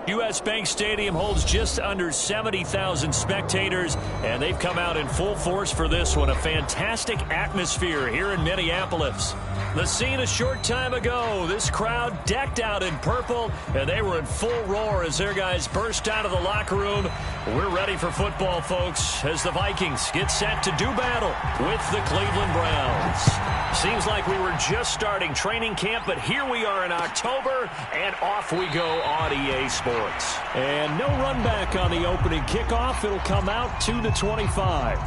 U.S. Bank Stadium holds just under 70,000 spectators, and they've come out in full force for this one. A fantastic atmosphere here in Minneapolis. The scene a short time ago, this crowd decked out in purple, and they were in full roar as their guys burst out of the locker room. We're ready for football, folks, as the Vikings get set to do battle with the Cleveland Browns. Seems like we were just starting training camp, but here we are in October, and off we go on EA Sports. And no run back on the opening kickoff. It'll come out to the 25.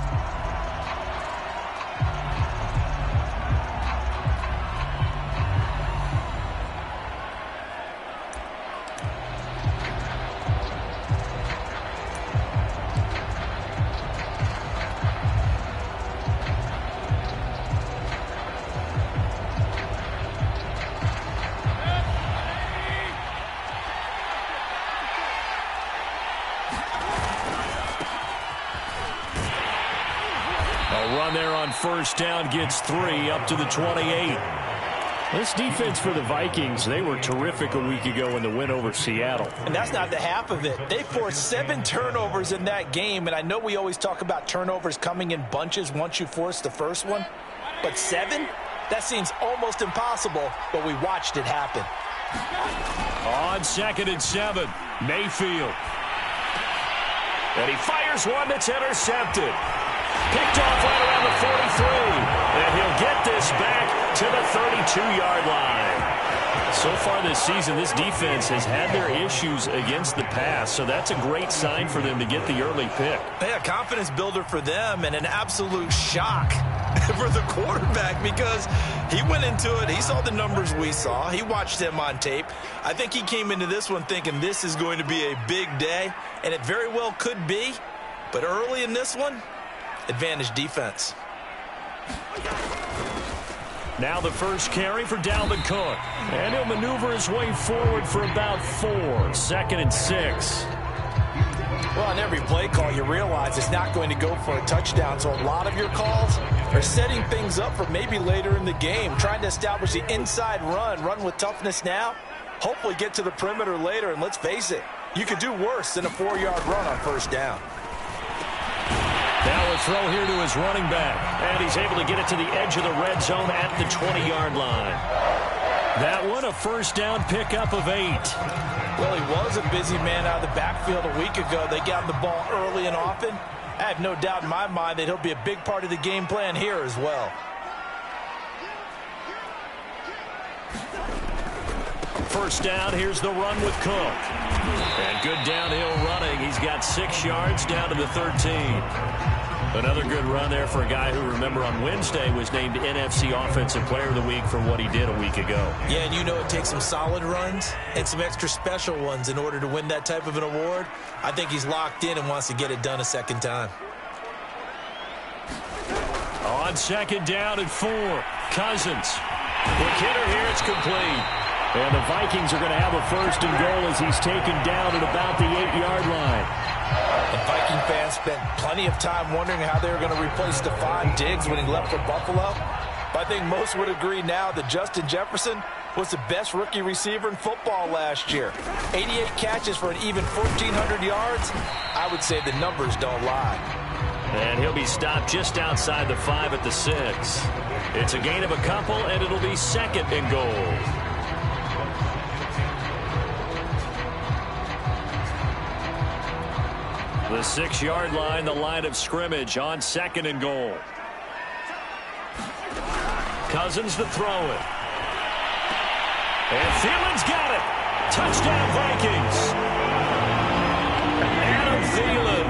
First down gets 3 up to the 28. This defense for the Vikings, they were terrific a week ago in the win over Seattle. And that's not the half of it. They forced 7 turnovers in that game, and I know we always talk about turnovers coming in bunches once you force the first one, but 7? That seems almost impossible, but we watched it happen. On 2nd and 7, Mayfield. And he fires one that's intercepted. Picked off right around the 43, and he'll get this back to the 32-yard line. So far this season, this defense has had their issues against the pass, so that's a great sign for them to get the early pick. Yeah, confidence builder for them and an absolute shock for the quarterback because he went into it. He saw the numbers we saw. He watched them on tape. I think he came into this one thinking this is going to be a big day, and it very well could be, but early in this one, advantage defense. Now the first carry for Dalvin Cook. And he'll maneuver his way forward for about 4. 2nd and 6. Well, on every play call, you realize it's not going to go for a touchdown. So a lot of your calls are setting things up for maybe later in the game, trying to establish the inside run with toughness now, hopefully get to the perimeter later. And let's face it, you could do worse than a 4-yard run on first down. Now a throw here to his running back. And he's able to get it to the edge of the red zone at the 20-yard line. That one a first down pickup of 8. Well, he was a busy man out of the backfield a week ago. They got him the ball early and often. I have no doubt in my mind that he'll be a big part of the game plan here as well. First down, here's the run with Cook. And good downhill running. He's got 6 yards down to the 13. Another good run there for a guy who, remember, on Wednesday was named NFC Offensive Player of the Week for what he did a week ago. Yeah, and you know it takes some solid runs and some extra special ones in order to win that type of an award. I think he's locked in and wants to get it done a second time. On 2nd down and 4, Cousins. The hitter here, it's complete. And the Vikings are going to have a 1st and goal as he's taken down at about the 8-yard line. And Viking fans spent plenty of time wondering how they were going to replace Stephon Diggs when he left for Buffalo. But I think most would agree now that Justin Jefferson was the best rookie receiver in football last year. 88 catches for an even 1,400 yards. I would say the numbers don't lie. And he'll be stopped just outside the 5 at the 6. It's a gain of a couple, and it'll be 2nd and goal. The 6-yard line, the line of scrimmage on 2nd and goal. Cousins to throw it. And Thielen's got it. Touchdown, Vikings. Adam Thielen,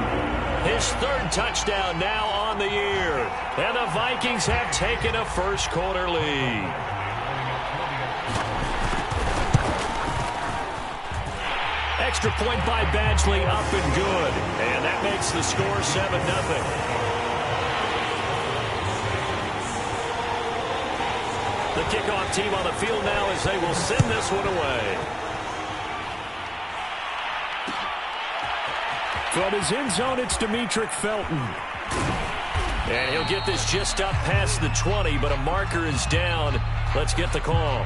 his 3rd touchdown now on the year. And the Vikings have taken a first-quarter lead. Extra point by Badgley, up and good. And that makes the score 7-0. The kickoff team on the field now as they will send this one away. From his end zone, it's Demetric Felton. And he'll get this just up past the 20, but a marker is down. Let's get the call.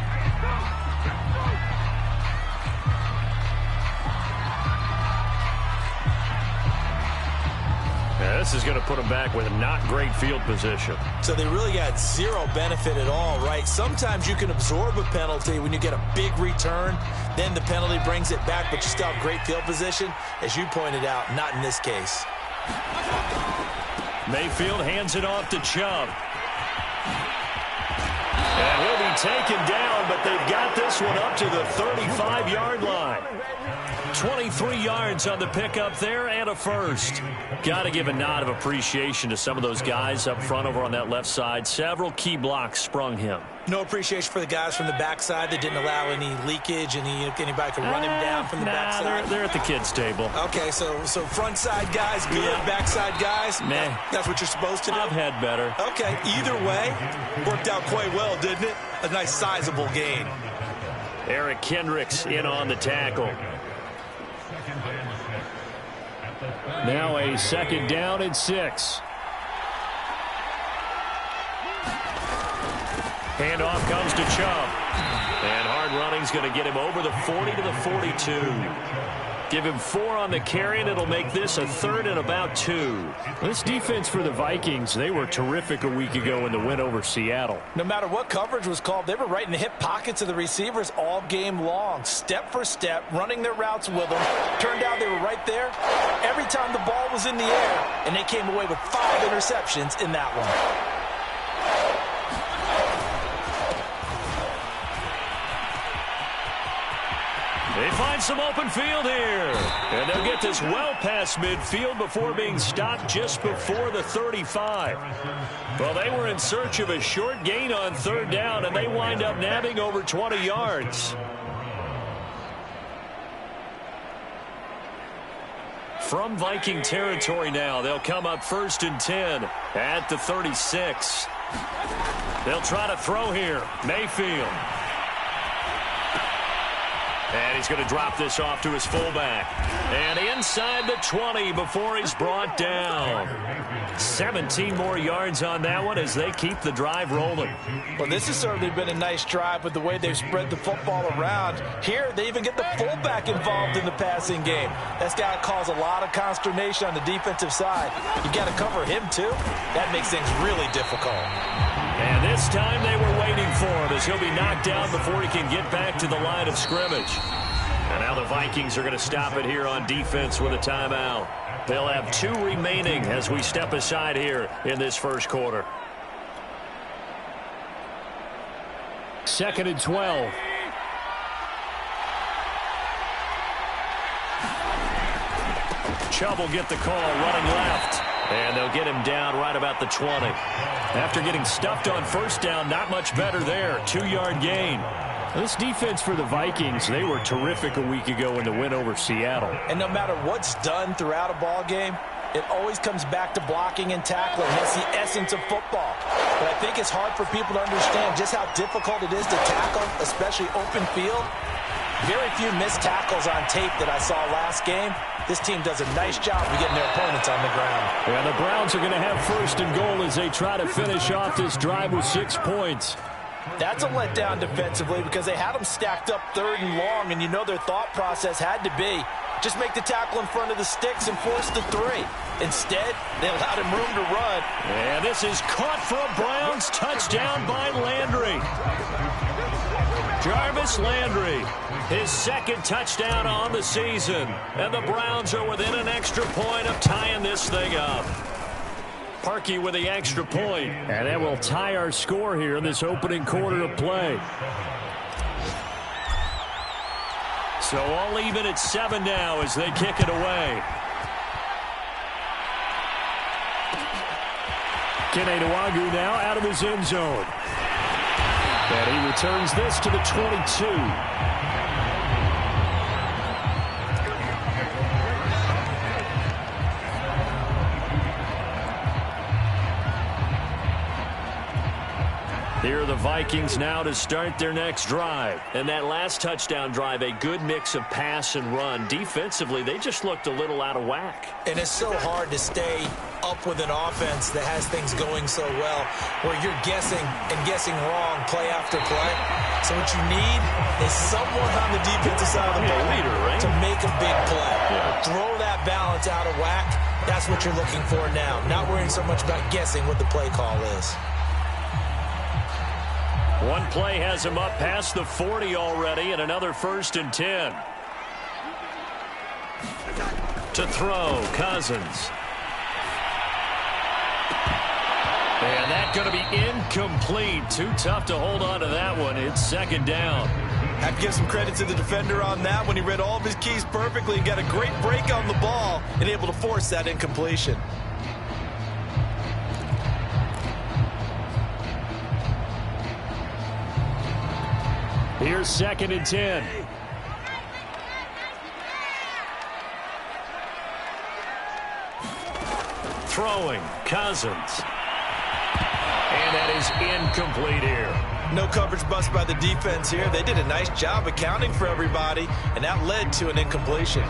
This is going to put them back with not great field position. So they really got zero benefit at all, right? Sometimes you can absorb a penalty when you get a big return. Then the penalty brings it back, but you still have great field position. As you pointed out, not in this case. Mayfield hands it off to Chubb. And he'll be taken down, but they've got this one up to the 35-yard line. 23 yards on the pickup there and a first. Got to give a nod of appreciation to some of those guys up front over on that left side. Several key blocks sprung him. No appreciation for the guys from the backside that didn't allow any leakage, and anybody could run him down from the backside. They're at the kids' table. Okay, so front side guys good, backside guys, meh. That's what you're supposed to do? I've had better. Okay, either way, worked out quite well, didn't it? A nice sizable gain. Eric Kendricks in on the tackle. Now a 2nd down and 6. Handoff comes to Chubb. And hard running's going to get him over the 40 to the 42. Give him 4 on the carry, and it'll make this a 3rd and about 2. This defense for the Vikings, they were terrific a week ago in the win over Seattle. No matter what coverage was called, they were right in the hip pockets of the receivers all game long, step for step, running their routes with them. Turned out they were right there every time the ball was in the air, and they came away with 5 interceptions in that one. They find some open field here. And they'll get this well past midfield before being stopped just before the 35. Well, they were in search of a short gain on 3rd down, and they wind up nabbing over 20 yards. From Viking territory now, they'll come up 1st and 10 at the 36. They'll try to throw here. Mayfield. And he's going to drop this off to his fullback. And inside the 20 before he's brought down. 17 more yards on that one as they keep the drive rolling. Well, this has certainly been a nice drive with the way they've spread the football around. Here, they even get the fullback involved in the passing game. That's got to cause a lot of consternation on the defensive side. You've got to cover him, too. That makes things really difficult. And this time they were waiting for him as he'll be knocked down before he can get back to the line of scrimmage. And now the Vikings are going to stop it here on defense with a timeout. They'll have 2 remaining as we step aside here in this first quarter. 2nd and 12. Chubb will get the call running left. And they'll get him down right about the 20. After getting stuffed on 1st down, not much better there. 2-yard gain. This defense for the Vikings, they were terrific a week ago in the win over Seattle. And no matter what's done throughout a ball game, it always comes back to blocking and tackling. That's the essence of football. But I think it's hard for people to understand just how difficult it is to tackle, especially open field. Very few missed tackles on tape that I saw last game. This team does a nice job of getting their opponents on the ground. Yeah, the Browns are going to have 1st and goal as they try to finish off this drive with 6 points. That's a letdown defensively because they had them stacked up 3rd and long, and you know their thought process had to be just make the tackle in front of the sticks and force the 3. Instead, they allowed him room to run. And this is caught for a Browns touchdown by Landry. Jarvis Landry, his 2nd touchdown on the season. And the Browns are within an extra point of tying this thing up. Parkey with the extra point. And that will tie our score here in this opening quarter of play. So all even at 7 now as they kick it away. Kene Nwagu now out of his end zone. And he returns this to the 22. Here are the Vikings now to start their next drive. And that last touchdown drive, a good mix of pass and run. Defensively, they just looked a little out of whack. And it's so hard to stay up with an offense that has things going so well, where you're guessing and guessing wrong play after play. So what you need is someone on the defensive side of the ball leader, right? to make a big play. Yeah. Throw that balance out of whack. That's what you're looking for now. Not worrying so much about guessing what the play call is. One play has him up past the 40 already, and another 1st and 10. To throw, Cousins. And that's going to be incomplete. Too tough to hold on to that one. It's 2nd down. Have to give some credit to the defender on that when he read all of his keys perfectly and got a great break on the ball and able to force that incompletion. Here's 2nd and 10. Throwing, Cousins. And that is incomplete here. No coverage bust by the defense here. They did a nice job accounting for everybody, and that led to an incompletion.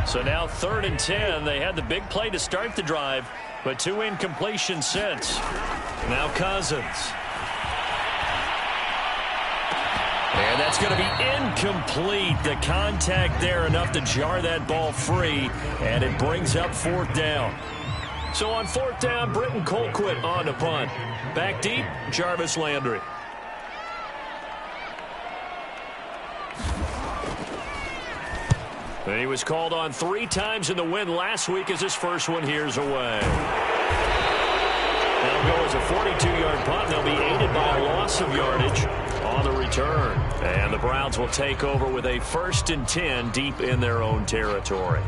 So now 3rd and 10. They had the big play to start the drive, but 2 incompletions since. Now Cousins. And that's going to be incomplete. The contact there enough to jar that ball free, and it brings up 4th down. So on 4th down, Britton Colquitt on the punt. Back deep, Jarvis Landry. And he was called on 3 times in the win last week as his first one here's away. They'll go as a 42-yard punt. They'll be aided by a loss of yardage on the return. And the Browns will take over with a 1st and 10 deep in their own territory.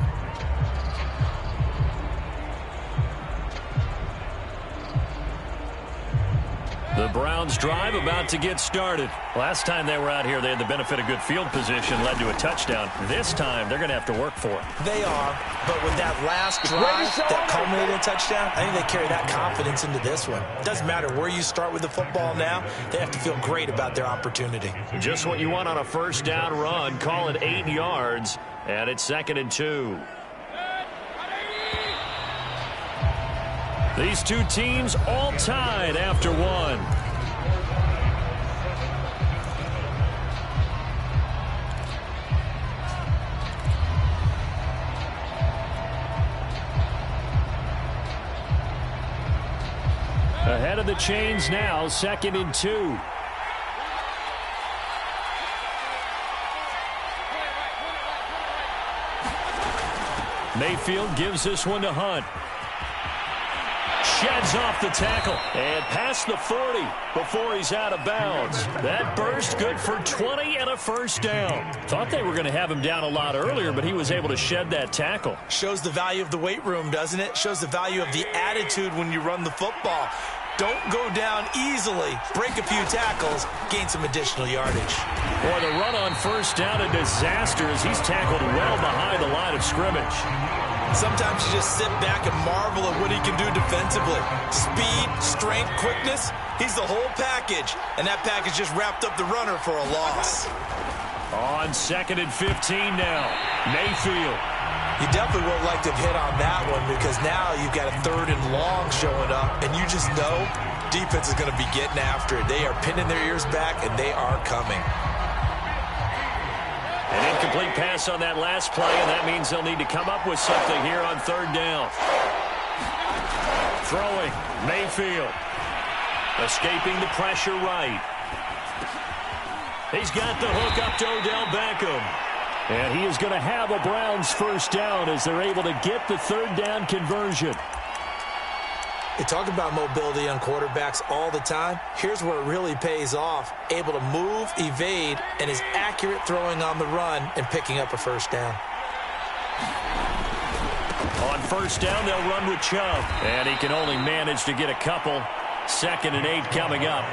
The Browns drive about to get started. Last time they were out here, they had the benefit of good field position, led to a touchdown. This time, they're going to have to work for it. They are, but with that last drive that culminated in a touchdown, I think they carry that confidence into this one. Doesn't matter where you start with the football now, they have to feel great about their opportunity. Just what you want on a 1st down run. Call it 8 yards, and it's 2nd and 2. These two teams all tied after one. Ahead of the chains now, 2nd and 2. Mayfield gives this one to Hunt. Sheds off the tackle and past the 40 before he's out of bounds. That burst good for 20 and a 1st down. Thought they were going to have him down a lot earlier, but he was able to shed that tackle. Shows the value of the weight room, doesn't it? Shows the value of the attitude when you run the football. Don't go down easily. Break a few tackles, gain some additional yardage. Boy, the run on 1st down, a disaster as he's tackled well behind the line of scrimmage. Sometimes you just sit back and marvel at what he can do defensively. Speed, strength, quickness, he's the whole package. And that package just wrapped up the runner for a loss. On 2nd and 15 now, Mayfield. You definitely would like to have hit on that one because now you've got a 3rd and long showing up, and you just know defense is going to be getting after it. They are pinning their ears back, and they are coming. An incomplete pass on that last play, and that means they'll need to come up with something here on 3rd down. Throwing, Mayfield. Escaping the pressure right. He's got the hook up to Odell Beckham. And he is going to have a Browns 1st down as they're able to get the 3rd down conversion. They talk about mobility on quarterbacks all the time. Here's where it really pays off. Able to move, evade, and is accurate throwing on the run and picking up a 1st down. On 1st down, they'll run with Chubb. And he can only manage to get a couple. 2nd and 8 coming up.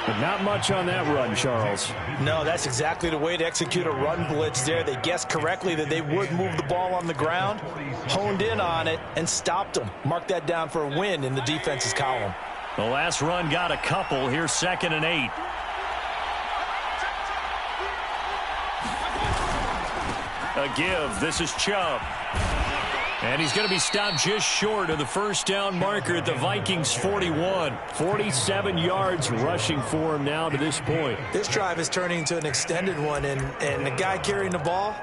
But not much on that run, Charles. No, that's exactly the way to execute a run blitz there. They guessed correctly that they would move the ball on the ground, honed in on it, and stopped them. Mark that down for a win in the defense's column. The last run got a couple. Here's 2nd and 8. A give. This is Chubb. And he's going to be stopped just short of the first down marker at the Vikings 41. 47 yards rushing for him now to this point. This drive is turning into an extended one, and the guy carrying the ball,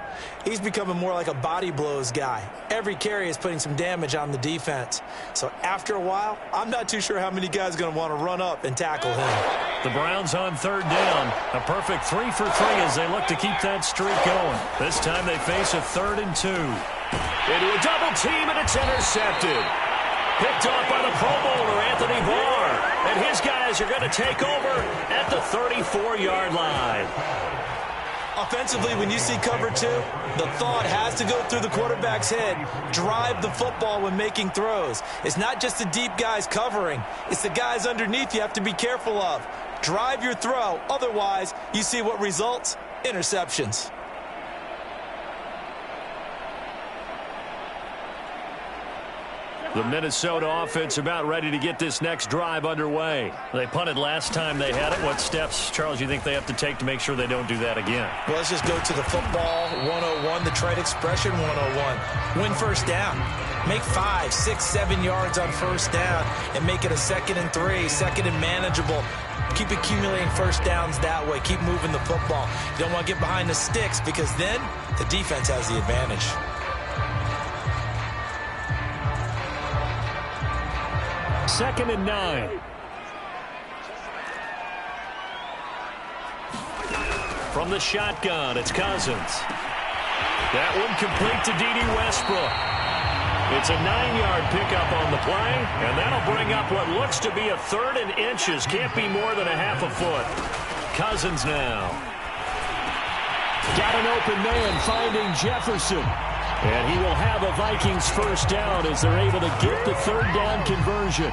he's becoming more like a body blows guy. Every carry is putting some damage on the defense. So after a while, I'm not too sure how many guys are going to want to run up and tackle him. The Browns on third down. A perfect 3 for 3 as they look to keep that streak going. This time they face a 3rd and 2. Into a double team, and it's intercepted. Picked off by the Pro Bowler, Anthony Barr. And his guys are going to take over at the 34-yard line. Offensively, when you see cover 2, the thought has to go through the quarterback's head. Drive the football when making throws. It's not just the deep guys covering. It's the guys underneath you have to be careful of. Drive your throw. Otherwise, you see what results? Interceptions. The Minnesota offense about ready to get this next drive underway. They punted last time they had it. What steps, Charles, you think they have to take to make sure they don't do that again? Well, let's just go to the football 101, the trade expression 101. Win first down. Make 5, 6, 7 yards on first down and make it a 2nd and 3, 2nd and manageable. Keep accumulating first downs that way. Keep moving the football. You don't want to get behind the sticks because then the defense has the advantage. 2nd and 9. From the shotgun, it's Cousins. That one complete to D.D. Westbrook. It's a 9-yard pickup on the play, and that'll bring up what looks to be a 3rd and inches. Can't be more than a half a foot. Cousins now. Got an open man finding Jefferson. And he will have a Vikings first down as they're able to get the 3rd down conversion.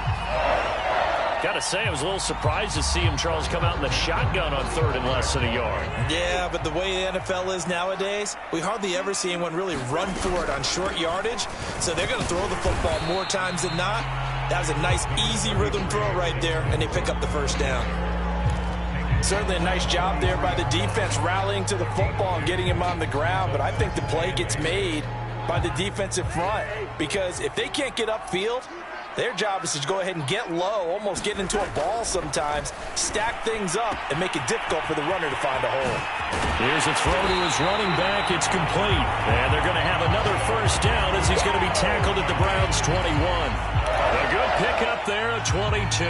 Got to say, I was a little surprised to see him, Charles, come out in the shotgun on 3rd and less than a yard. Yeah, but the way the NFL is nowadays, we hardly ever see anyone really run for it on short yardage. So they're going to throw the football more times than not. That was a nice, easy rhythm throw right there, and they pick up the first down. Certainly a nice job there by the defense rallying to the football and getting him on the ground, but I think the play gets made by the defensive front because if they can't get upfield, their job is to go ahead and get low, almost get into a ball sometimes, stack things up, and make it difficult for the runner to find a hole. Here's a throw to his running back. It's complete. And they're going to have another first down as he's going to be tackled at the Browns' 21. A good pickup there at 22.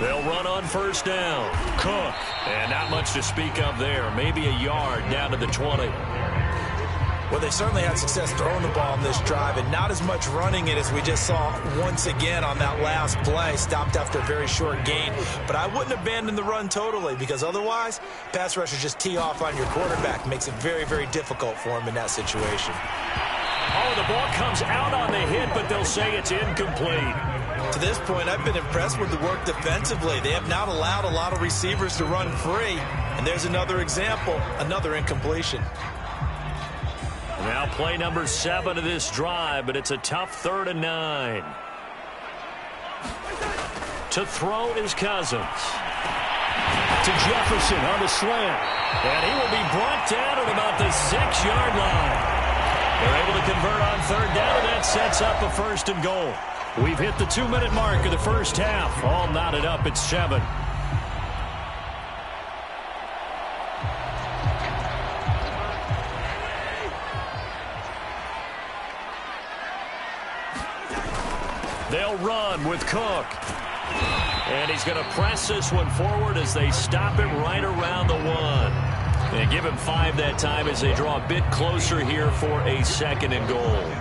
They'll run on first down. Cook. And not much to speak of there. Maybe a yard down to the 20. Well, they certainly had success throwing the ball in this drive and not as much running it as we just saw once again on that last play. Stopped after a very short gain. But I wouldn't abandon the run totally because otherwise, pass rushers just tee off on your quarterback. Makes it very, very difficult for him in that situation. Oh, the ball comes out on the hit, but they'll say it's incomplete. To this point, I've been impressed with the work defensively. They have not allowed a lot of receivers to run free. And there's another example, another incompletion. Now play number 7 of this drive, but it's a tough 3rd and 9. To throw is Cousins. To Jefferson on the slant. And he will be brought down at about the 6-yard line. They're able to convert on 3rd down, and that sets up a 1st and goal. We've hit the 2-minute mark of the first half. All knotted up at 7. They'll run with Cook. And he's going to press this one forward as they stop it right around the 1. And give him 5 that time as they draw a bit closer here for a 2nd and goal.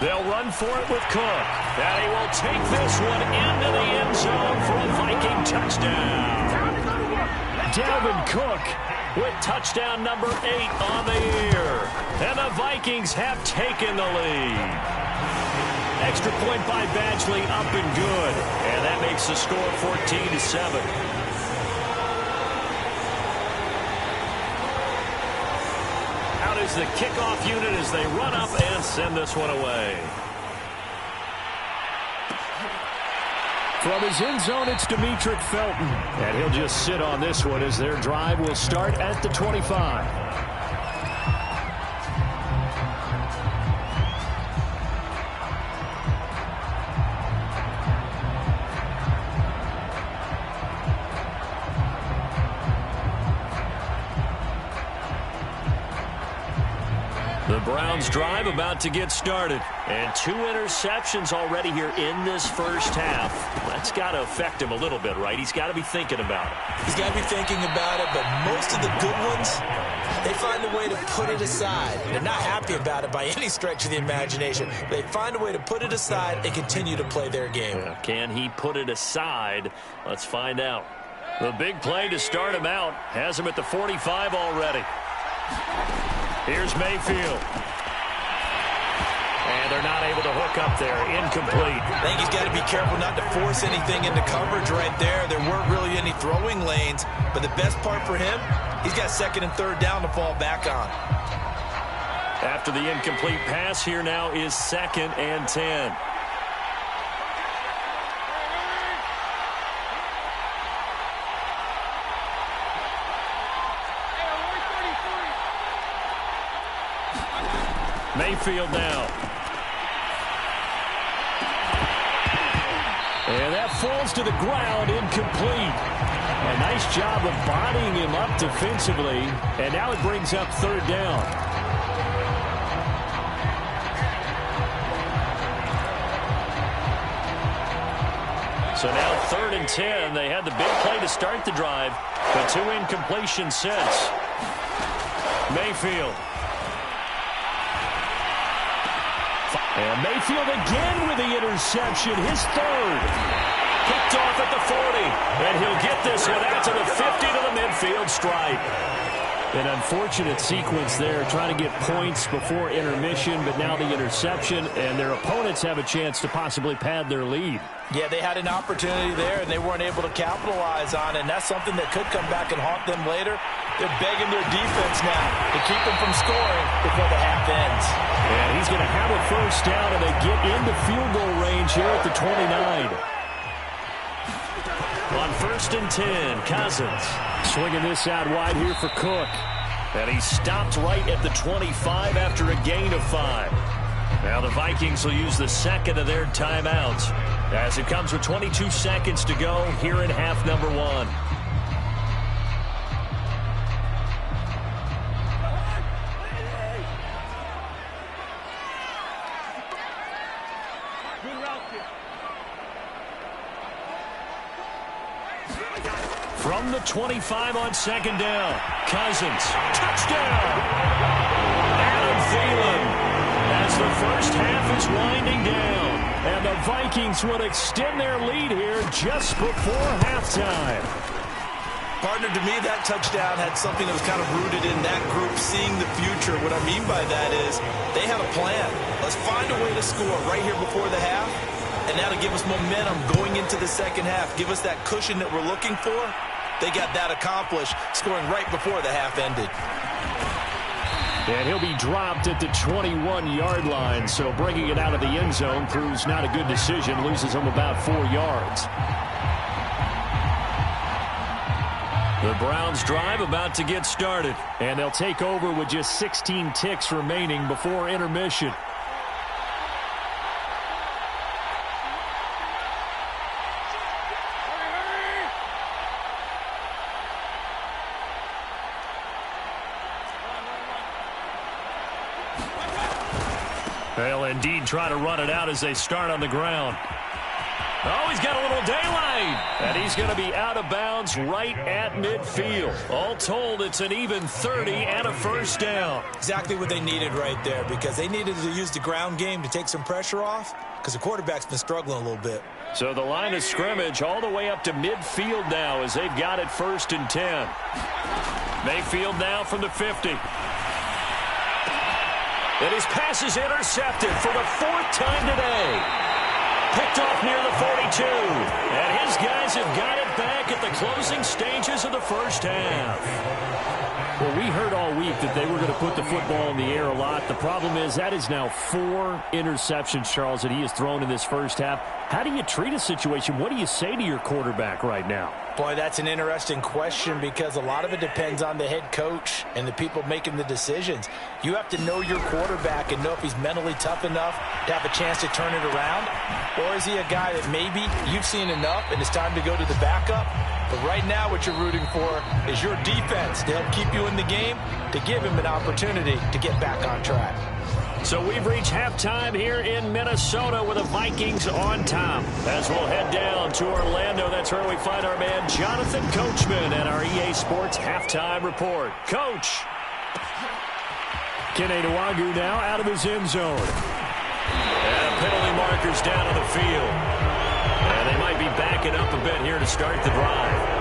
They'll run for it with Cook. And he will take this one into the end zone for a Viking touchdown. Dalvin Cook with touchdown number 8 on the year. And the Vikings have taken the lead. Extra point by Badgley, up and good. And that makes the score 14-7. Out is the kickoff unit as they run up and send this one away. From his end zone, it's Demetric Felton. And he'll just sit on this one as their drive will start at the 25. The Browns drive about to get started. And 2 interceptions already here in this first half. That's got to affect him a little bit, right? He's got to be thinking about it. He's got to be thinking about it, but most of the good ones, they find a way to put it aside. They're not happy about it by any stretch of the imagination. They find a way to put it aside and continue to play their game. Can he put it aside? Let's find out. The big play to start him out has him at the 45 already. Here's Mayfield. And they're not able to hook up there. Incomplete. I think he's got to be careful not to force anything into coverage right there. There weren't really any throwing lanes. But the best part for him, he's got 2nd and 3rd down to fall back on. After the incomplete pass, here now is 2nd and 10. Mayfield now. And that falls to the ground, incomplete. A nice job of bodying him up defensively. And now it brings up 3rd down. So now 3rd and 10. They had the big play to start the drive, but 2 incompletions since. Mayfield. And Mayfield again with the interception, his 3rd. Picked off at the 40. And he'll get this one out to the 50 to the midfield stripe. An unfortunate sequence there, trying to get points before intermission, but now the interception, and their opponents have a chance to possibly pad their lead. Yeah, they had an opportunity there, and they weren't able to capitalize on it, and that's something that could come back and haunt them later. They're begging their defense now to keep them from scoring before the half ends. And he's going to have a 1st down, and they get into field goal range here at the 29. On 1st and 10, Cousins. Swinging this out wide here for Cook. And he stopped right at the 25 after a gain of 5. Now the Vikings will use the 2nd of their timeouts as it comes with 22 seconds to go here in half number 1. From the 25 on 2nd down, Cousins, touchdown! Adam Thielen, as the first half is winding down, and the Vikings will extend their lead here just before halftime. Partner, to me, that touchdown had something that was kind of rooted in that group seeing the future. What I mean by that is they had a plan. Let's find a way to score right here before the half, and that'll give us momentum going into the 2nd half, give us that cushion that we're looking for. They got that accomplished, scoring right before the half ended. And he'll be dropped at the 21-yard line, so bringing it out of the end zone proves not a good decision, loses him about 4 yards. The Browns drive about to get started. And they'll take over with just 16 ticks remaining before intermission. They'll indeed try to run it out as they start on the ground. Oh, he's got a little daylight. And he's going to be out of bounds right at midfield. All told, it's an even 30 and a 1st down. Exactly what they needed right there, because they needed to use the ground game to take some pressure off, because the quarterback's been struggling a little bit. So the line of scrimmage all the way up to midfield now as they've got it 1st and 10. Mayfield now from the 50. And his pass is intercepted for the 4th time today. Picked off near the 42. And his guys have got it back at the closing stages of the first half. Well, we heard all week that they were going to put the football in the air a lot. The problem is that is now 4 interceptions, Charles, that he has thrown in this first half. How do you treat a situation? What do you say to your quarterback right now? Boy, that's an interesting question because a lot of it depends on the head coach and the people making the decisions. You have to know your quarterback and know if he's mentally tough enough to have a chance to turn it around, or is he a guy that maybe you've seen enough and it's time to go to the backup? But right now what you're rooting for is your defense to help keep you in the game, to give him an opportunity to get back on track. So we've reached halftime here in Minnesota with the Vikings on top. As we'll head down to Orlando, that's where we find our man Jonathan Coachman at our EA Sports Halftime Report. Coach. Kene Nwangwu now out of his end zone. And penalty markers down on the field. And they might be backing up a bit here to start the drive.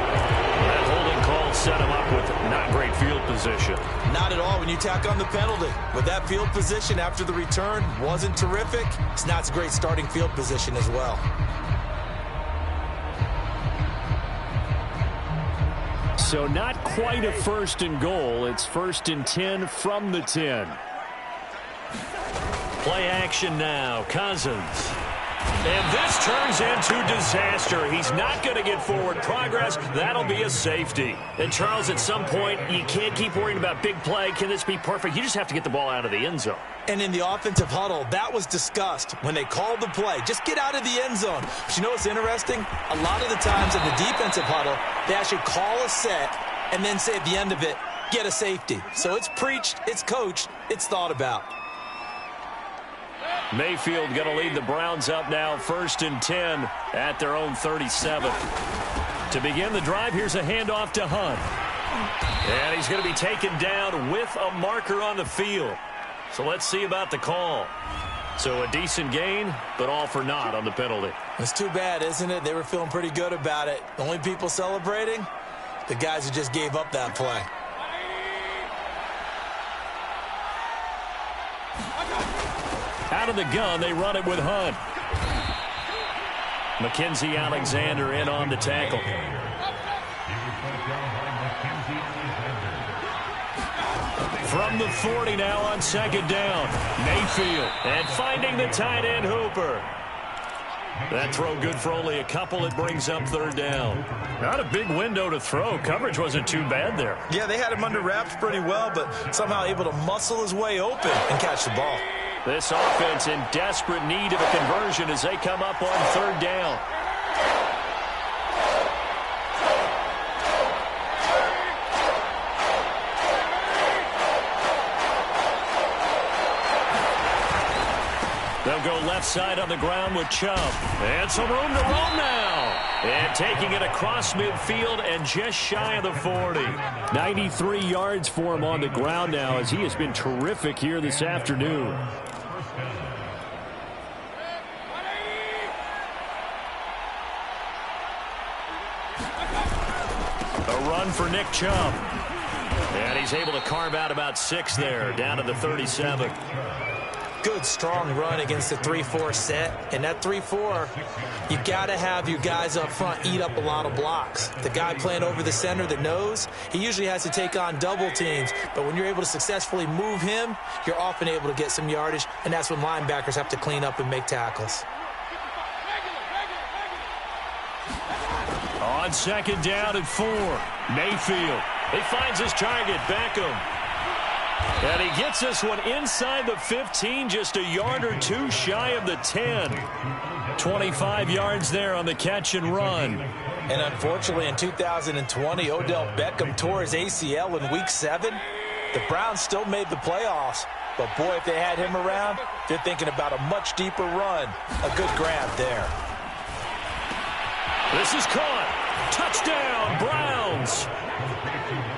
That holding call set him up with not great field position. Not at all when you tack on the penalty. But that field position after the return wasn't terrific. It's not a great starting field position as well. So not quite a 1st and goal. It's 1st and 10 from the 10. Play action now. Cousins. And this turns into disaster. He's not going to get forward progress. That'll be a safety. And, Charles, at some point, you can't keep worrying about big play. Can this be perfect? You just have to get the ball out of the end zone. And in the offensive huddle, that was discussed when they called the play. Just get out of the end zone. But you know what's interesting? A lot of the times in the defensive huddle, they actually call a set and then say at the end of it, get a safety. So it's preached, it's coached, it's thought about. Mayfield going to lead the Browns up now, 1st and 10 at their own 37. To begin the drive, here's a handoff to Hunt. And he's going to be taken down with a marker on the field. So let's see about the call. So a decent gain, but all for naught on the penalty. It's too bad, isn't it? They were feeling pretty good about it. The only people celebrating, the guys who just gave up that play. Out of the gun, they run it with Hunt. Mackenzie Alexander in on the tackle. From the 40 now on 2nd down. Mayfield. And finding the tight end Hooper. That throw good for only a couple. It brings up 3rd down. Not a big window to throw. Coverage wasn't too bad there. Yeah, they had him under wraps pretty well, but somehow able to muscle his way open and catch the ball. This offense in desperate need of a conversion as they come up on 3rd down. They'll go left side on the ground with Chubb. And some room to roam now. And taking it across midfield and just shy of the 40. 93 yards for him on the ground now as he has been terrific here this afternoon. A run for Nick Chubb. And he's able to carve out about 6 there, down to the 37. Good, strong run against the 3-4 set. And that 3-4, you got to have your guys up front eat up a lot of blocks. The guy playing over the center, the nose, he usually has to take on double teams. But when you're able to successfully move him, you're often able to get some yardage. And that's when linebackers have to clean up and make tackles. On 2nd down and 4, Mayfield. He finds his target, Beckham. And he gets this one inside the 15, just a yard or 2 shy of the 10. 25 yards there on the catch and run. And unfortunately, in 2020, Odell Beckham tore his ACL in Week 7. The Browns still made the playoffs. But, boy, if they had him around, they're thinking about a much deeper run. A good grab there. This is caught. Touchdown, Browns.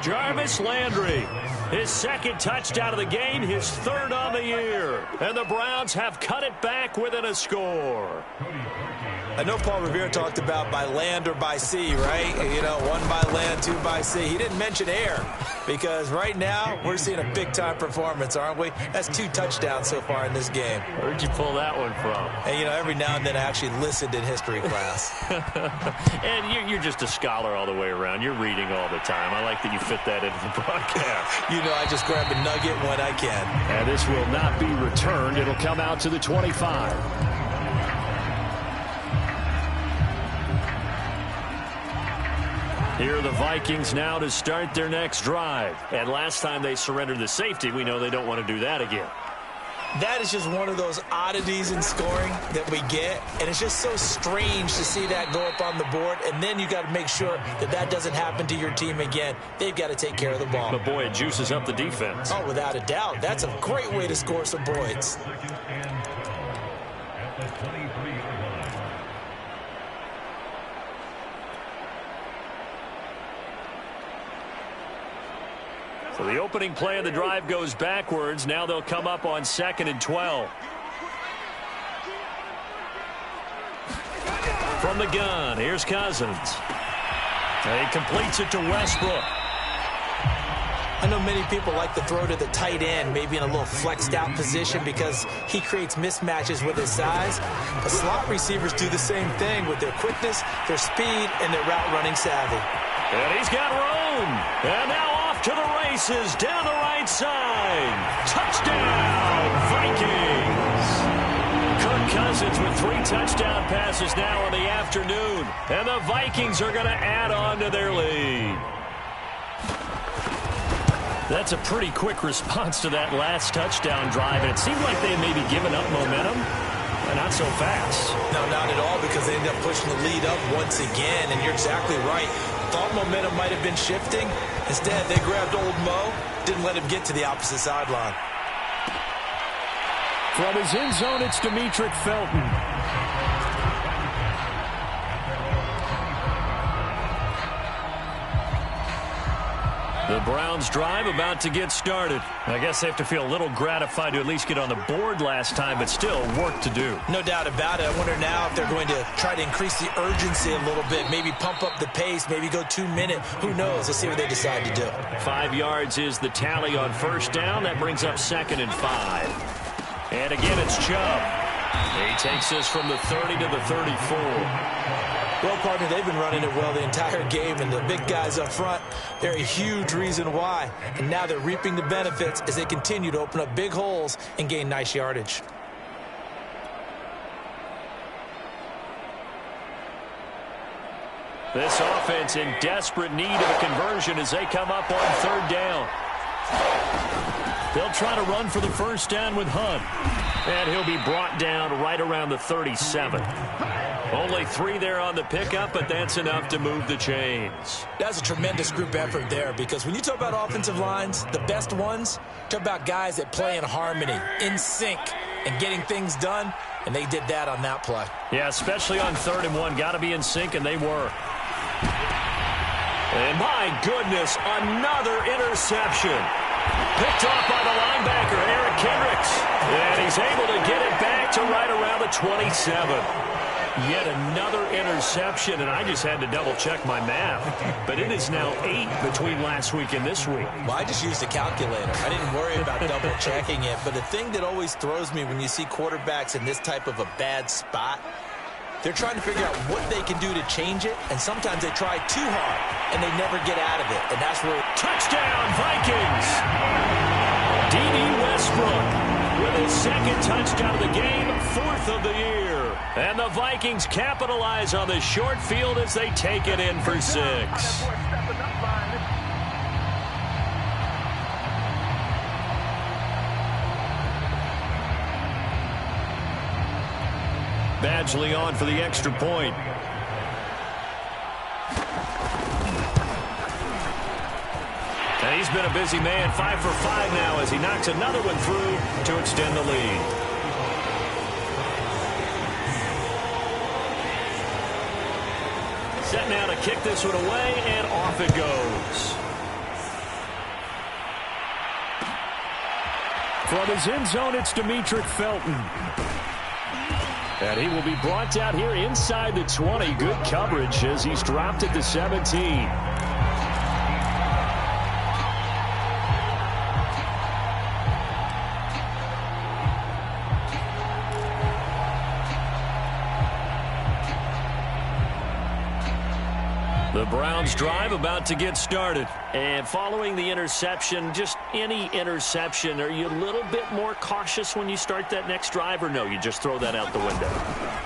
Jarvis Landry, his 2nd touchdown of the game, his 3rd on the year. And the Browns have cut it back within a score. I know Paul Revere talked about by land or by sea, right? You know, 1 by land, 2 by sea. He didn't mention air because right now we're seeing a big-time performance, aren't we? That's 2 touchdowns so far in this game. Where'd you pull that one from? And, you know, every now and then I actually listened in history class. And you're just a scholar all the way around. You're reading all the time. I like that you fit that into the broadcast. You know, I just grab a nugget when I can. And this will not be returned. It'll come out to the 25. Here are the Vikings now to start their next drive. And last time they surrendered the safety, we know they don't want to do that again. That is just one of those oddities in scoring that we get, and it's just so strange to see that go up on the board, and then you got to make sure that that doesn't happen to your team again. They've got to take care of the ball. But, boy, it juices up the defense. Oh, without a doubt. That's a great way to score some points. So the opening play of the drive goes backwards. Now they'll come up on 2nd and 12. From the gun, here's Cousins. He completes it to Westbrook. I know many people like to throw to the tight end, maybe in a little flexed out position because he creates mismatches with his size. But slot receivers do the same thing with their quickness, their speed, and their route running savvy. And he's got room. And now off to the races down the right side. Touchdown, Vikings. Kirk Cousins with 3 touchdown passes now in the afternoon. And the Vikings are going to add on to their lead. That's a pretty quick response to that last touchdown drive. And it seemed like they had maybe given up momentum. But not so fast. No, not at all, because they ended up pushing the lead up once again. And you're exactly right. Thought momentum might have been shifting. Instead, they grabbed old Mo, didn't let him get to the opposite sideline. From his end zone, it's Demetric Felton. The Browns drive about to get started. I guess they have to feel a little gratified to at least get on the board last time, but still work to do. No doubt about it. I wonder now if they're going to try to increase the urgency a little bit, maybe pump up the pace, maybe go 2 minutes. Who knows? Let's see what they decide to do. 5 yards is the tally on first down. That brings up 2nd and 5. And again, it's Chubb. He takes this from the 30 to the 34. Well, partner, they've been running it well the entire game, and the big guys up front, they're a huge reason why. And now they're reaping the benefits as they continue to open up big holes and gain nice yardage. This offense in desperate need of a conversion as they come up on 3rd down. They'll try to run for the first down with Hunt. And he'll be brought down right around the 37. Only 3 there on the pickup, but that's enough to move the chains. That's a tremendous group effort there, because when you talk about offensive lines, the best ones, talk about guys that play in harmony, in sync, and getting things done, and they did that on that play. Yeah, especially on 3rd and 1. Got to be in sync, and they were. And my goodness, another interception. Picked off by the linebacker, Eric Kendricks. And he's able to get it back to right around the 27. Yet another interception, and I just had to double-check my math. But it is now 8 between last week and this week. Well, I just used a calculator. I didn't worry about double-checking it. But the thing that always throws me when you see quarterbacks in this type of a bad spot, they're trying to figure out what they can do to change it, and sometimes they try too hard, and they never get out of it. And that's where... Touchdown, Vikings! D.D. Westbrook with his 2nd touchdown of the game, 4th of the year. And the Vikings capitalize on the short field as they take it in for 6. Badgley on for the extra point. And he's been a busy man, 5 for 5 now as he knocks another one through to extend the lead. Set now to kick this one away, and off it goes. From his end zone, it's Demetric Felton. And he will be brought down here inside the 20. Good coverage as he's dropped at the 17. The Browns drive about to get started. And following the interception, just any interception, are you a little bit more cautious when you start that next drive, or no, you just throw that out the window?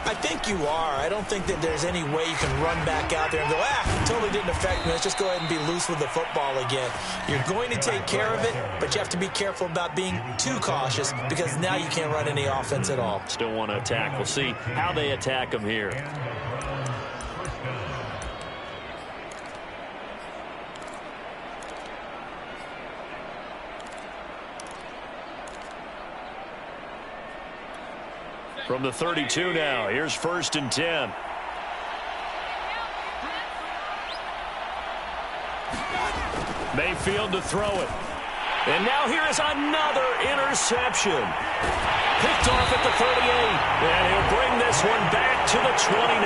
I think you are. I don't think that there's any way you can run back out there and go, totally didn't affect me. Let's just go ahead and be loose with the football again. You're going to take care of it, but you have to be careful about being too cautious because now you can't run any offense at all. Still want to attack. We'll see how they attack them here. From the 32 now, here's 1st and 10. Mayfield to throw it. And now here is another interception. Picked off at the 38. And he'll bring this one back to the 29.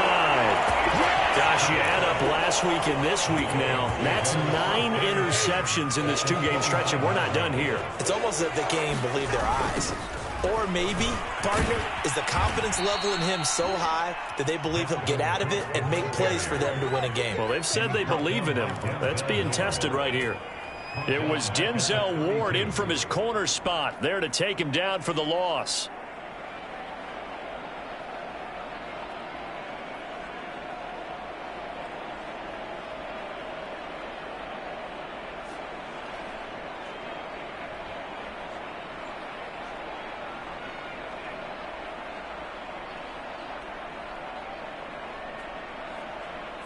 Gosh, you add up last week and this week now. That's 9 interceptions in this 2-game stretch, and we're not done here. It's almost as if they can't even believe their eyes. Or maybe, partner, is the confidence level in him so high that they believe he'll get out of it and make plays for them to win a game. Well, they've said they believe in him. That's being tested right here. It was Denzel Ward in from his corner spot there to take him down for the loss.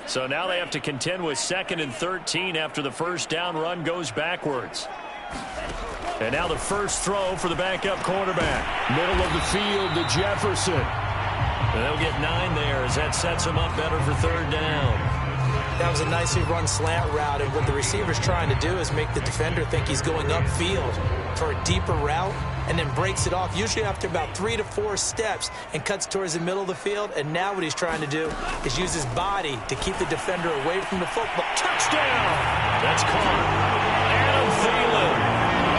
So now they have to contend with 2nd and 13 after the first down run goes backwards. And now the first throw for the backup quarterback. Middle of the field to Jefferson. And they'll get 9 there as that sets them up better for 3rd down. That was a nicely run slant route, and what the receiver's trying to do is make the defender think he's going upfield for a deeper route, and then breaks it off, usually after about 3 to 4 steps, and cuts towards the middle of the field. And now what he's trying to do is use his body to keep the defender away from the football. Touchdown! That's caught. Adam Thielen,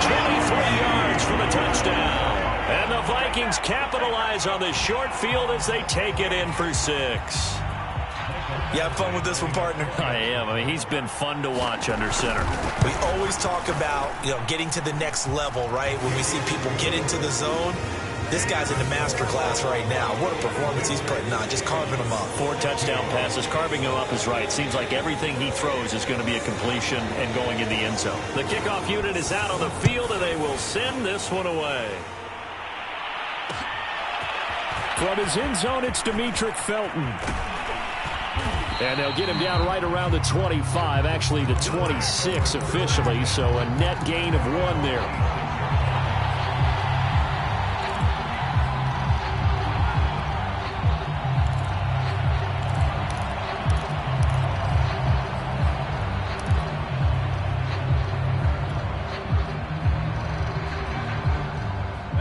23 yards from a touchdown. And the Vikings capitalize on this short field as they take it in for 6. You have fun with this one, partner? I am. I mean, he's been fun to watch under center. We always talk about, getting to the next level, right? When we see people get into the zone, this guy's in the master class right now. What a performance he's putting on, just carving them up. 4 touchdown passes. Carving him up is right. Seems like everything he throws is going to be a completion and going in the end zone. The kickoff unit is out on the field, and they will send this one away. From his end zone, it's Demetric Felton. And they'll get him down right around the 25, actually the 26 officially, so a net gain of 1 there.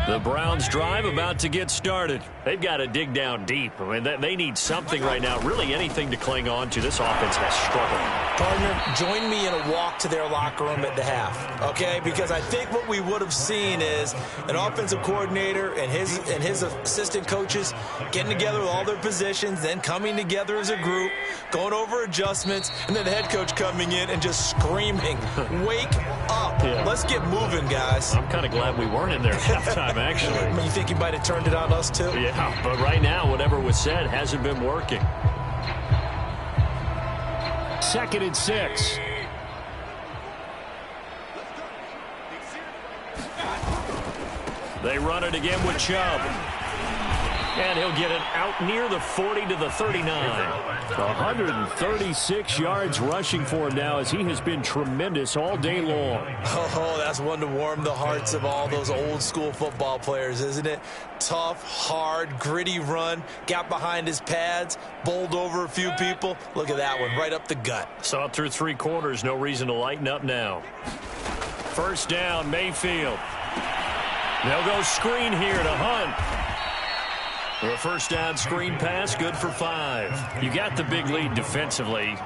The Browns drive about to get started. They've got to dig down deep. I mean, they need something right now, really anything to cling on to. This offense has struggled. Partner, join me in a walk to their locker room at the half, okay? Because I think what we would have seen is an offensive coordinator and his assistant coaches getting together with all their positions, then coming together as a group, going over adjustments, and then the head coach coming in and just screaming, wake up. Yeah. Let's get moving, guys. I'm kind of glad we weren't in there at halftime, actually. You think he might have turned it on us, too? Yeah, but right now, whatever was said hasn't been working. 2nd and 6. They run it again with Chubb. And he'll get it out near the 40 to the 39. 136 yards rushing for him now as he has been tremendous all day long. Oh, that's one to warm the hearts of all those old school football players, isn't it? Tough, hard, gritty run. Got behind his pads, bowled over a few people. Look at that one, right up the gut. Saw it through 3 quarters. No reason to lighten up now. First down, Mayfield. They'll go screen here to Hunt. A first down screen pass, good for 5. You got the big lead defensively.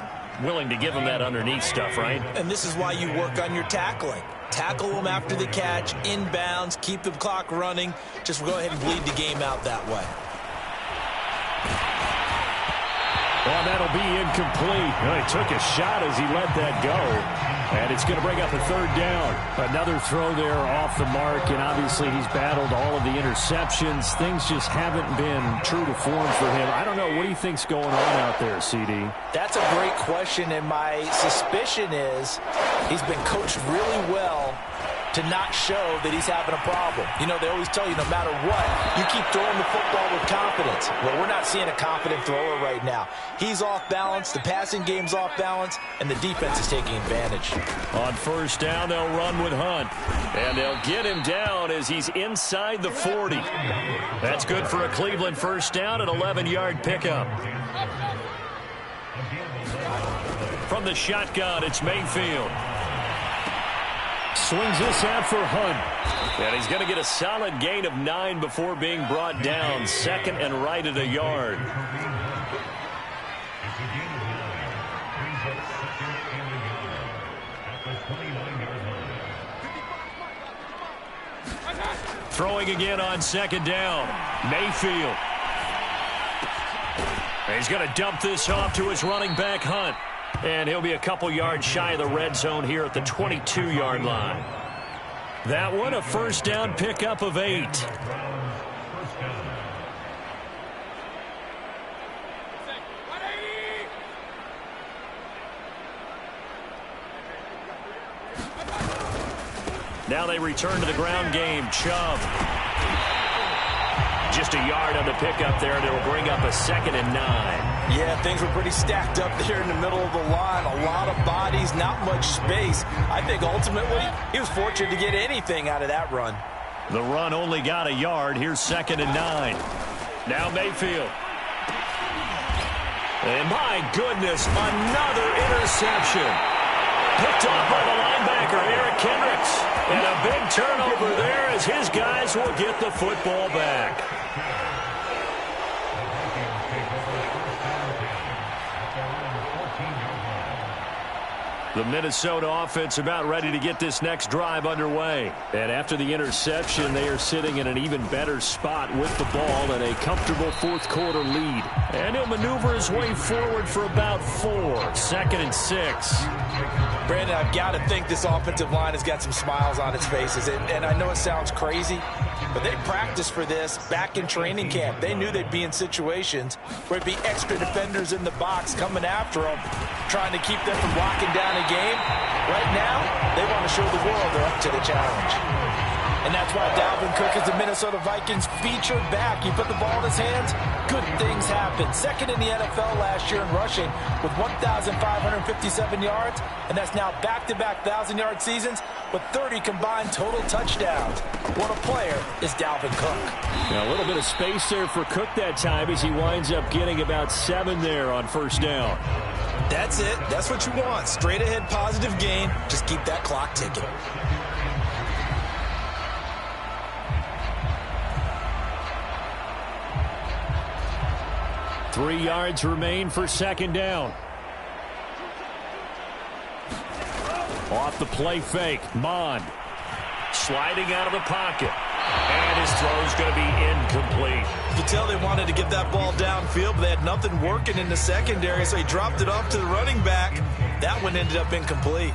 Willing to give them that underneath stuff, right? And this is why you work on your tackling. Tackle them after the catch, inbounds, keep the clock running. Just go ahead and bleed the game out that way. Well, that'll be incomplete. Well, he took a shot as he let that go. And it's going to bring up a third down. Another throw there off the mark, and obviously he's battled all of the interceptions. Things just haven't been true to form for him. I don't know. What do you think's going on out there, CD? That's a great question, and my suspicion is he's been coached really well to not show that he's having a problem. You know, they always tell you no matter what, you keep throwing the football with confidence. Well, we're not seeing a confident thrower right now. He's off balance, the passing game's off balance, and the defense is taking advantage. On first down, they'll run with Hunt. And they'll get him down as he's inside the 40. That's good for a Cleveland first down, an 11-yard pickup. From the shotgun, it's Mayfield. Swings this out for Hunt. And he's going to get a solid gain of 9 before being brought down. Second and right at a yard. Throwing again on second down. Mayfield. And he's going to dump this off to his running back, Hunt. And he'll be a couple yards shy of the red zone here at the 22-yard line. That one, a first down pickup of 8. Now they return to the ground game. Chubb. Just a yard on the pickup there, and it'll bring up a 2nd and 9. Yeah, things were pretty stacked up there in the middle of the line. A lot of bodies, not much space. I think ultimately he was fortunate to get anything out of that run. The run only got a yard. Here's 2nd and 9. Now Mayfield. And my goodness, another interception. Picked off by the linebacker, Eric Kendricks. And a big turnover there as his guys will get the football back. The Minnesota offense about ready to get this next drive underway. And after the interception, they are sitting in an even better spot with the ball and a comfortable fourth-quarter lead. And he'll maneuver his way forward for about 4. 2nd and 6. Brandon, I've got to think this offensive line has got some smiles on its faces. And I know it sounds crazy, but they practiced for this back in training camp. They knew they'd be in situations where it'd be extra defenders in the box coming after them, trying to keep them from locking down a game. Right now, they want to show the world they're up to the challenge. And that's why Dalvin Cook is the Minnesota Vikings featured back. You put the ball in his hands, good things happen. Second in the NFL last year in rushing with 1,557 yards, and that's now back-to-back 1,000-yard seasons with 30 combined total touchdowns. What a player is Dalvin Cook. Now, a little bit of space there for Cook that time as he winds up getting about 7 there on first down. That's it. That's what you want. Straight ahead positive gain. Just keep that clock ticking. Three yards remain for second down. Off the play fake, Mond. Sliding out of the pocket. And his throw's going to be incomplete. You can tell they wanted to get that ball downfield, but they had nothing working in the secondary, so he dropped it off to the running back. That one ended up incomplete.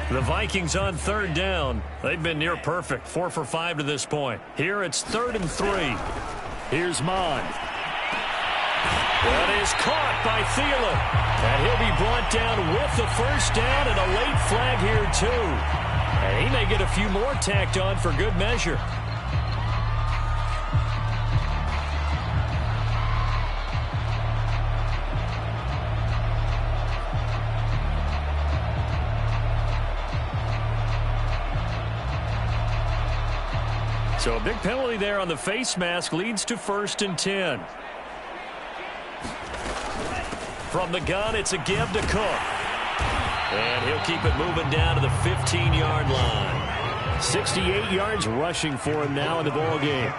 The Vikings on third down. They've been near perfect. 4 for 5 to this point. Here it's 3rd and 3. Here's Mond. That is caught by Thielen. And he'll be brought down with the first down and a late flag here too. And he may get a few more tacked on for good measure. So a big penalty there on the face mask leads to 1st and 10. From the gun, it's a give to Cook. And he'll keep it moving down to the 15-yard line. 68 yards rushing for him now in the ball game.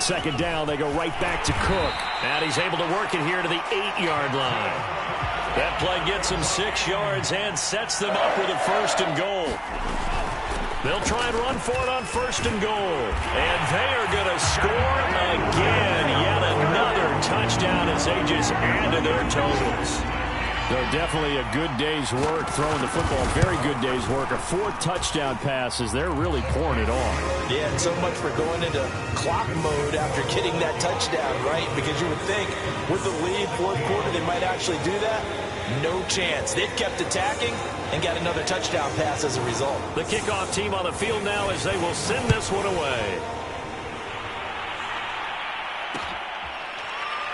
Second down, they go right back to Cook. And he's able to work it here to the 8-yard line. That play gets him 6 yards and sets them up with a first and goal. They'll try and run for it on first and goal. And they are going to score again. Yet another touchdown as they just add to their totals. So definitely a good day's work throwing the football. Very good day's work. A 4 touchdown passes. They're really pouring it on. Yeah, and so much for going into clock mode after getting that touchdown, right? Because you would think with the lead, fourth quarter, they might actually do that. No chance. They've kept attacking and got another touchdown pass as a result. The kickoff team on the field now as they will send this one away.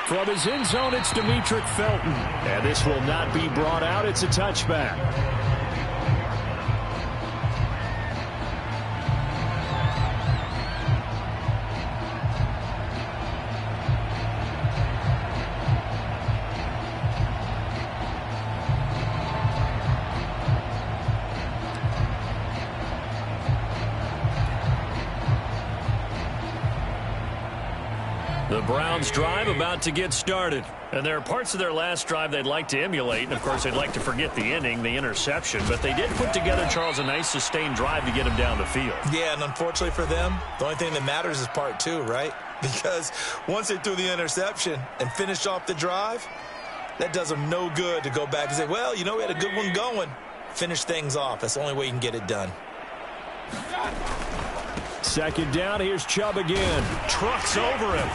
From his end zone, it's Demetric Felton. And this will not be brought out. It's a touchback. The Browns drive about to get started. And there are parts of their last drive they'd like to emulate. And, of course, they'd like to forget the inning, the interception. But they did put together, Charles, a nice sustained drive to get him down the field. Yeah, and unfortunately for them, the only thing that matters is part 2, right? Because once they threw the interception and finished off the drive, that does them no good to go back and say, well, you know, we had a good one going. Finish things off. That's the only way you can get it done. Second down, here's Chubb again. Trucks over him.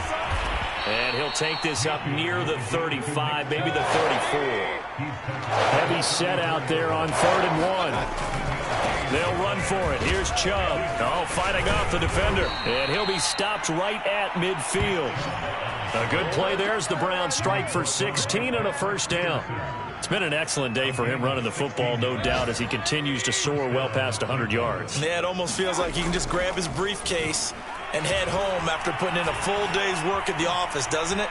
And he'll take this up near the 35, maybe the 34. Heavy set out there on 3rd and 1. They'll run for it. Here's Chubb. Oh, fighting off the defender. And he'll be stopped right at midfield. A good play there as the Browns strike for 16 and a first down. It's been an excellent day for him running the football, no doubt, as he continues to soar well past 100 yards. Yeah, it almost feels like he can just grab his briefcase and head home after putting in a full day's work at the office, doesn't it?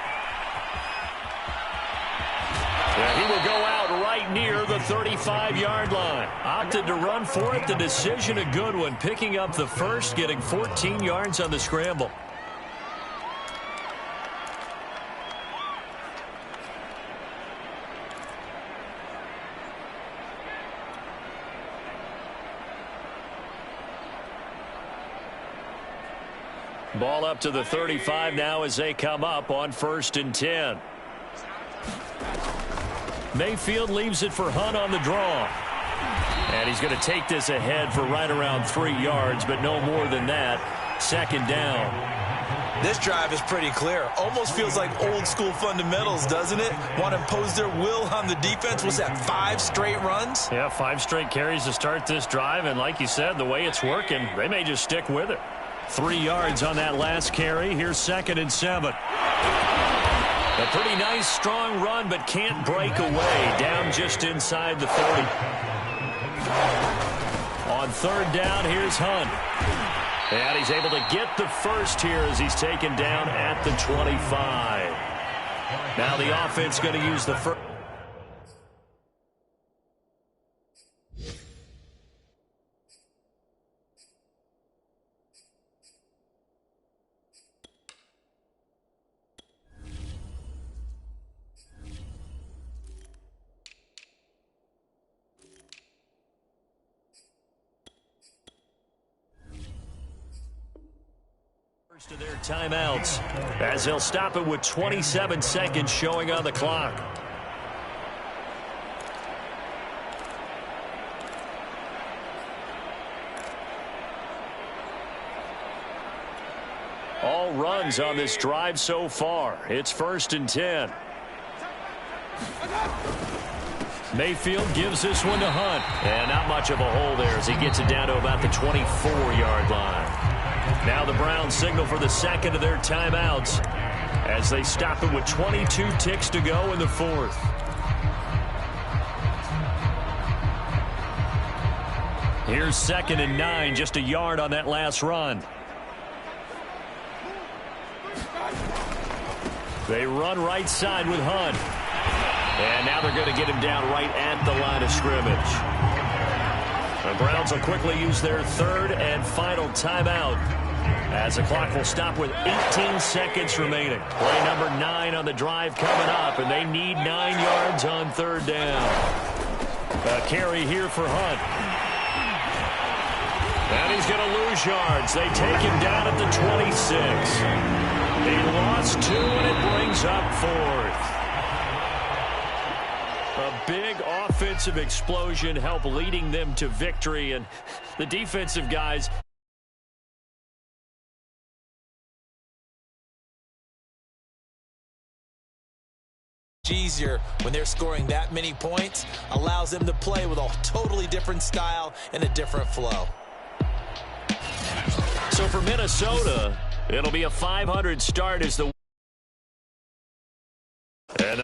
Yeah, he will go out right near the 35-yard line. Opted to run for it. The decision a good one. Picking up the first, getting 14 yards on the scramble. Ball up to the 35 now as they come up on 1st and 10. Mayfield leaves it for Hunt on the draw. And he's going to take this ahead for right around 3 yards, but no more than that. Second down. This drive is pretty clear. Almost feels like old school fundamentals, doesn't it? Want to impose their will on the defense. What's that, 5 straight runs? Yeah, 5 straight carries to start this drive. And like you said, the way it's working, they may just stick with it. 3 yards on that last carry. Here's 2nd and 7. A pretty nice, strong run, but can't break away. Down just inside the 30. On 3rd down, here's Hunt. And he's able to get the first here as he's taken down at the 25. Now the offense going to use the first. To their timeouts as they'll stop it with 27 seconds showing on the clock. All runs on this drive so far. It's 1st and 10. Mayfield gives this one to Hunt. And not much of a hole there as he gets it down to about the 24-yard line. Now the Browns signal for the second of their timeouts as they stop it with 22 ticks to go in the 4th. Here's 2nd and 9, just a yard on that last run. They run right side with Hunt. And now they're going to get him down right at the line of scrimmage. The Browns will quickly use their third and final timeout, as the clock will stop with 18 seconds remaining. Play number 9 on the drive coming up, and they need 9 yards on third down. A carry here for Hunt. And he's going to lose yards. They take him down at the 26. He lost 2, and it brings up 4th. A big offensive explosion helped leading them to victory, and the defensive guys... easier when they're scoring that many points, allows them to play with a totally different style and a different flow. So for Minnesota, it'll be a 500 start as the... And